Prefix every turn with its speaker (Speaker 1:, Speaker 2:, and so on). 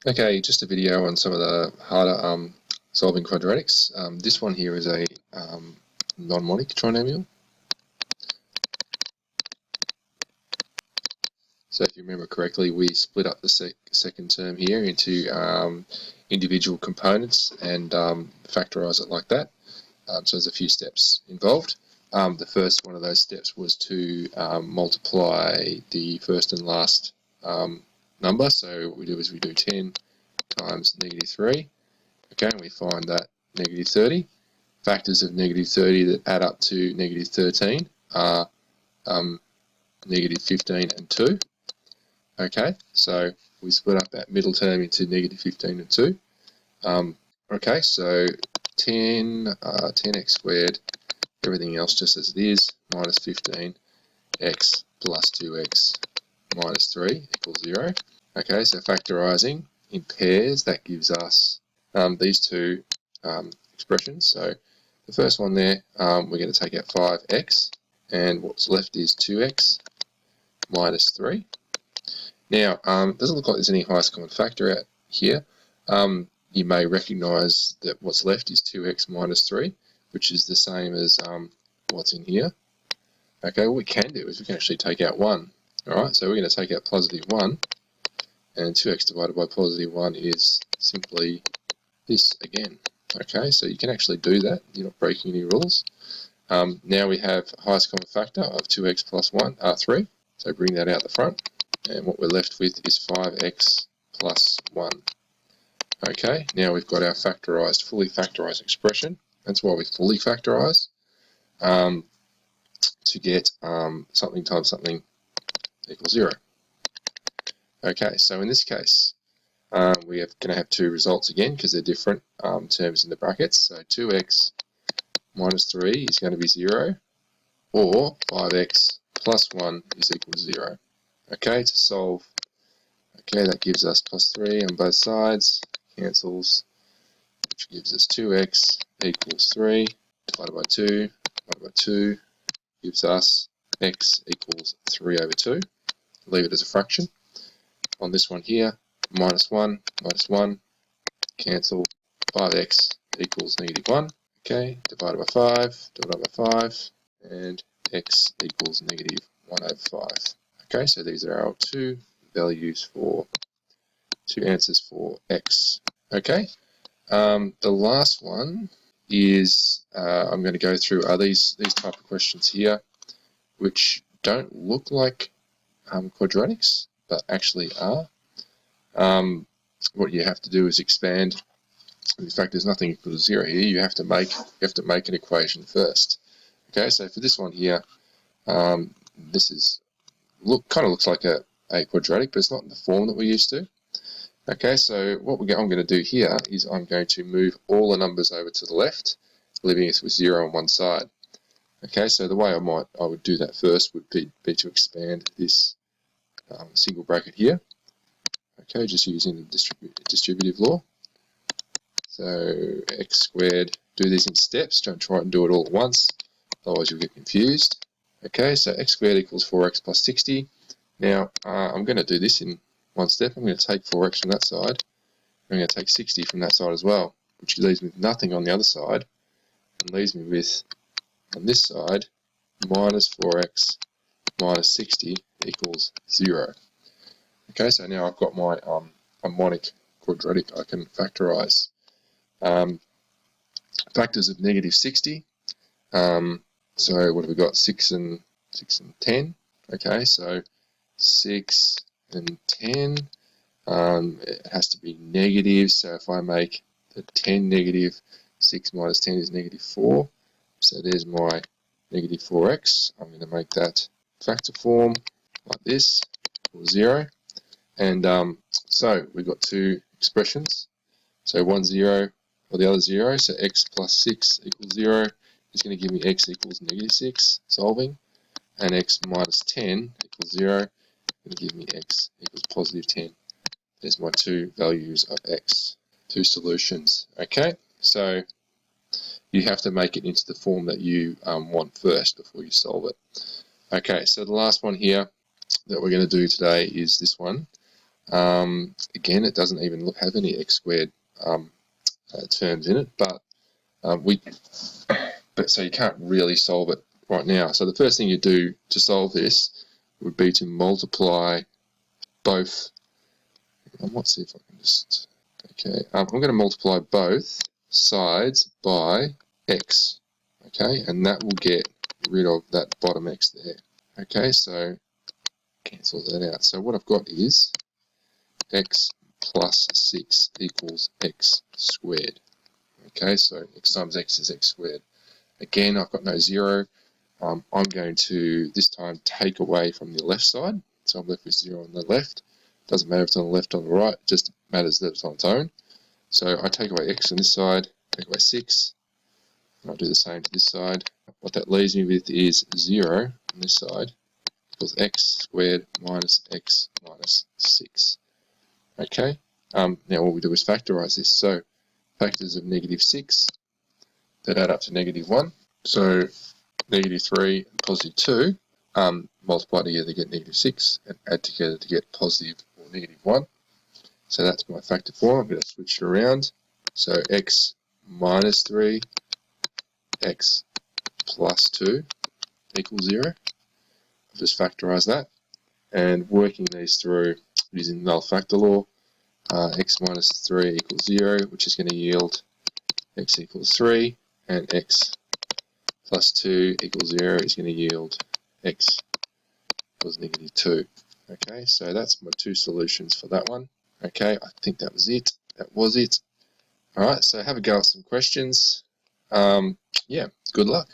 Speaker 1: Okay, just a video on some of the harder solving quadratics. This one here is a non-monic trinomial. So if you remember correctly, we split up the second term here into individual components and factorize it like that. So there's a few steps involved. The first one of those steps was to multiply the first and last number. So what we do is we do 10 times -3. Okay, and we find that -30. Factors of -30 that add up to -13 are -15 and 2. Okay, so we split up that middle term into -15 and 2. Okay, so 10x squared, everything else just as it is, minus 15x plus 2x minus 3 equals 0. Okay, so factorizing in pairs, that gives us these two expressions. So the first one there, we're going to take out 5x, and what's left is 2x minus 3. Now, it doesn't look like there's any highest common factor out here. You may recognize that what's left is 2x minus 3, which is the same as what's in here. Okay, what we can do is we can actually take out 1. Alright, so we're going to take out positive 1, and 2x divided by positive 1 is simply this again. Okay, so you can actually do that. You're not breaking any rules. Now we have highest common factor of 2x plus 3. So bring that out the front. And what we're left with is 5x plus 1. Okay, now we've got our fully factorized expression. That's why we fully factorize, to get something times something equals 0. Okay, so in this case, we are going to have two results again because they're different terms in the brackets. So 2x minus 3 is going to be 0, or 5x plus 1 is equal to 0. Okay, to solve, okay, that gives us plus 3 on both sides, cancels, which gives us 2x equals 3, divided by 2, gives us x equals 3 over 2. Leave it as a fraction. On this one here, minus 1, cancel, 5x equals -1. Okay, divided by 5, and x equals -1 over 5. Okay, so these are our two answers for x. Okay, the last one is I'm going to go through these type of questions here, which don't look like quadratics, but actually are. What you have to do is expand. In fact, there's nothing equal to 0 here. You have to make an equation first. Okay, so for this one here, this is kind of looks like a quadratic, but it's not in the form that we're used to. Okay, so what I'm going to do here is I'm going to move all the numbers over to the left, leaving us with 0 on one side. Okay, so the way I would do that first would be to expand this single bracket here. Okay, just using the distributive law. So x squared, do these in steps, don't try and do it all at once, otherwise you'll get confused. Okay, so x squared equals 4x plus 60. Now, I'm going to do this in one step. I'm going to take 4x from that side. I'm going to take 60 from that side as well, which leaves me with nothing on the other side, and leaves me with, on this side, minus 4x minus 60 equals 0. Okay, so now I've got my harmonic quadratic I can factorize. Factors of -60. So what have we got? 6 and 10. Okay, so 6 and 10. It has to be negative. So if I make the 10 negative, 6 minus 10 is -4. So there's my -4x. I'm going to make that factor form like this, equals 0. And so we've got two expressions. So one 0 or the other 0. So x plus 6 equals 0 is going to give me x equals -6, solving. And x minus 10 equals 0, going to give me x equals positive 10. There's my two values of x, two solutions. Okay, so you have to make it into the form that you want first before you solve it. Okay, so the last one here that we're going to do today is this one. Again, it doesn't even have any x squared terms in it, but so you can't really solve it right now. So the first thing you do to solve this would be to multiply both. Let's see if I can just. Okay, I'm going to multiply both sides by x. Okay, and that will get rid of that bottom x there. Okay, so cancel that out. So what I've got is x plus 6 equals x squared. Okay, so x times x is x squared. Again, I've got no 0. I'm going to this time take away from the left side. So I'm left with 0 on the left. Doesn't matter if it's on the left or on the right, it just matters that it's on its own. So I take away x on this side, take away 6, and I'll do the same to this side. What that leaves me with is 0 on this side equals x squared minus x minus 6. Okay, now what we do is factorise this. So factors of negative 6 that add up to negative 1. So negative 3 and positive 2 multiply together to get negative 6 and add together to get positive or negative 1. So that's my factor form. I'm going to switch it around. So x minus 3, x plus 2 equals 0. I'll just factorise that. And working these through using null factor law, x minus 3 equals 0, which is going to yield x equals 3, and x plus 2 equals 0 is going to yield x equals negative 2. Okay, so that's my two solutions for that one. Okay, I think that was it. That was it. Alright, so have a go at some questions. Yeah, good luck.